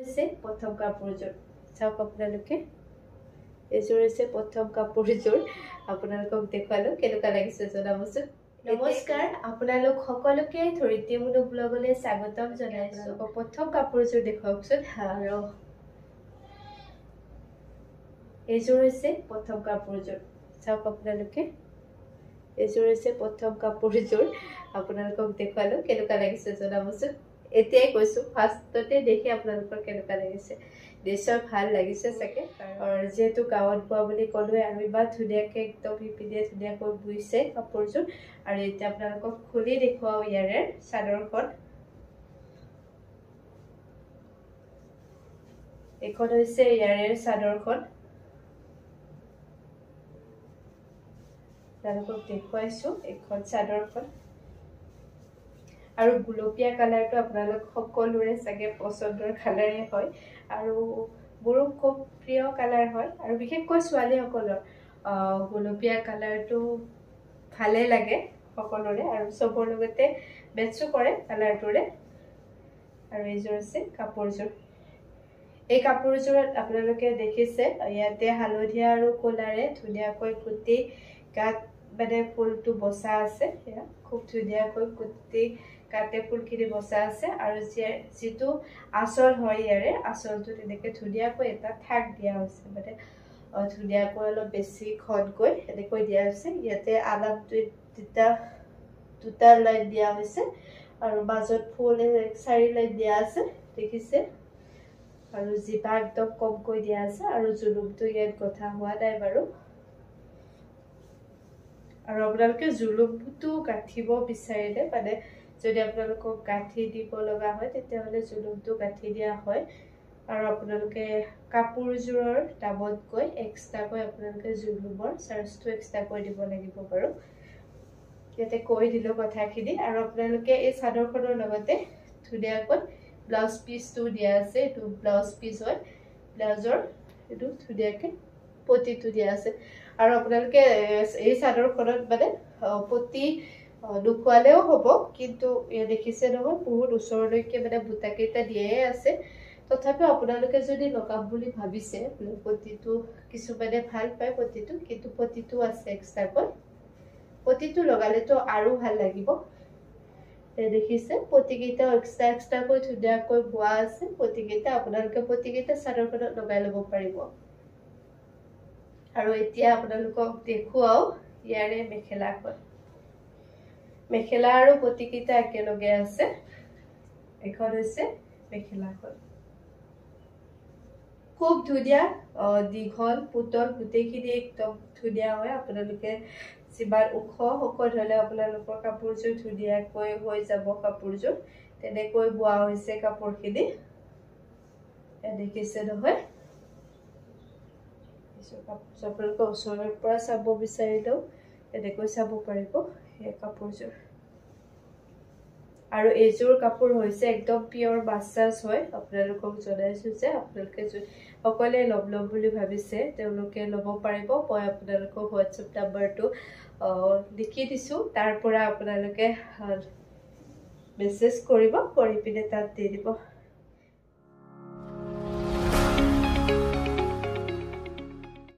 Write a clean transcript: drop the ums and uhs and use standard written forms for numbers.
হৈছে প্ৰথম কাপোৰযোৰ চাওক আপোনালোকে এইযোৰ হৈছে প্ৰথম কাপোৰযোৰ আপোনালোকক দেখুৱালো কেনেকুৱা লাগিছে জনাবচোন নমস্কাৰ আপোনালোক সকলোকে ধৰিত্ৰী মুনু ব্লগলৈ স্বাগতম জনাইছো প্ৰথম কাপোৰযোৰ দেখুৱাওকচোন আৰু এইযোৰ হৈছে প্ৰথম কাপোৰযোৰ চাওক আপোনালোকে এইযোৰ হৈছে প্ৰথম কাপোৰযোৰ আপোনালোকক দেখুৱালো কেনেকুৱা লাগিছে জনাবচোন এতিয়াই কৈছো ফাৰ্ষ্টতে দেখি আপোনালোকৰ কেনেকুৱা লাগিছে নিশ্চয় ভাল লাগিছে চাগে আৰু যেহেতু গাঁৱত বোৱা বুলি ক'লোৱে আৰু ইমান ধুনীয়াকৈ একদম পিপিনে ধুনীয়াকৈ বুইছে কাপোৰযোৰ আৰু এতিয়া আপোনালোকক খুলি দেখুৱাও ইয়াৰে চাদৰখন এইখন হৈছে ইয়াৰে চাদৰখন আপোনালোকক দেখুৱাইছো এইখন চাদৰখন আৰু গুলপীয়া কালাৰটো আপোনালোক সকলোৰে চাগে পছন্দৰ কালাৰে হয় আৰু মোৰো খুব প্ৰিয় কালাৰ হয় আৰু বিশেষকৈ ছোৱালীসকলৰ গুলপীয়া কালাৰটো ভালে লাগে সকলোৰে আৰু চবৰ লগতে মেটচো কৰে কালাৰটোৰে আৰু এইযোৰ আছে কাপোৰযোৰ এই কাপোৰযোৰত আপোনালোকে দেখিছে ইয়াতে হালধীয়া আৰু কলাৰে ধুনীয়াকৈ কুটি গাত মানে ফুলটো বসা আছে এয়া খুব ধুনীয়াকৈ কুটি কাটে ফুলখিনি বসা আছে আৰু যেটো আসল হয় ইয়াৰে আসলটো তেনেকৈ ধুনীয়াকৈ এটা ঠাক দিয়া হৈছে মানে ধুনীয়াকৈ অলপ বেছি খনকৈ এনেকৈ দিয়া হৈছে ইয়াতে আলাপ দুটা লাইন দিয়া হৈছে আৰু মাজত ফুল 4 লাইন দিয়া আছে দেখিছে আৰু জিভা একদম কমকৈ দিয়া আছে আৰু জুলুমটো ইয়াত গঠা হোৱা নাই বাৰু আৰু আপোনালোকে জুলুমটো গাঠিব বিচাৰিলে মানে যদি আপোনালোকক গাঠি দিব লগা হয় তেতিয়াহলে জুলুমটো গাঠি দিয়া হয় আৰু আপোনালোকে কাপোৰযোৰৰ দামতকৈ এক্সট্ৰাকৈ আপোনালোকে জুলুমৰ চাৰ্জটো এক্সট্ৰাকৈ দিব লাগিব বাৰু ইয়াতে কৈ দিলো কথাখিনি আৰু আপোনালোকে এই চাদৰখনৰ লগতে ধুনীয়াকৈ ব্লাউজ পিসটো দিয়া আছে এটো ব্লাউজ পিস হয় ব্লাউজৰ এটো ধুনীয়াকৈ পটিটো দিয়া আছে আৰু আপোনালোকে এই চাদৰখনত মানে পটি দুখৱালেও হ'ব কিন্তু দেখিছে নহয় বহুত ওচৰলৈকে মানে বুটাকেইটা দিয়েই আছে তথাপিও আপোনালোকে যদি লগাম বুলি ভাবিছে পটিটো কিছু মানে ভাল পায় পটিটো কিন্তু পটিটো আছে এক্সট্ৰাকৈ পটিটো লগালেতো আৰু ভাল লাগিব দেখিছে পটিকেইটা এক্সট্ৰাকৈ ধুনীয়াকৈ বোৱা আছে পটিকেইটা আপোনালোকে পটিকেইটা চাদৰখনত লগাই ল'ব পাৰিব আৰু এতিয়া আপোনালোকক দেখুৱাও ইয়াৰে মেখেলাখন মেখেলা আৰু পটিকেইটা একেলগে আছে এখন হৈছে মেখেলাখন খুব ধুনীয়া দীঘল পুতল গুটেখিনি একদম ধুনীয়া হয় আপোনালোকে যিমান ওখ হকত হলে আপোনালোকৰ কাপোৰযোৰ ধুনীয়াকৈ হৈ যাব কাপোৰযোৰ তেনেকৈ বোৱা হৈছে কাপোৰখিনি দেখিছে নহয় আপোনালোকে ওচৰৰ পৰা চাব বিচাৰিলেও এনেকৈ চাব পাৰিব এই কাপোৰযোৰ আৰু এইযোৰ কাপোৰ হৈছে একদম পিয়ৰ মাছাজ হয় আপোনালোকক জনাইছো যে আপোনালোকে সকলে লম বুলি ভাবিছে তেওঁলোকে ল'ব পাৰিব মই আপোনালোকক WhatsApp নম্বৰটো লিখি দিছো তাৰ পৰা আপোনালোকে মেছেজ কৰিব কৰি পিনে তাত দি দিব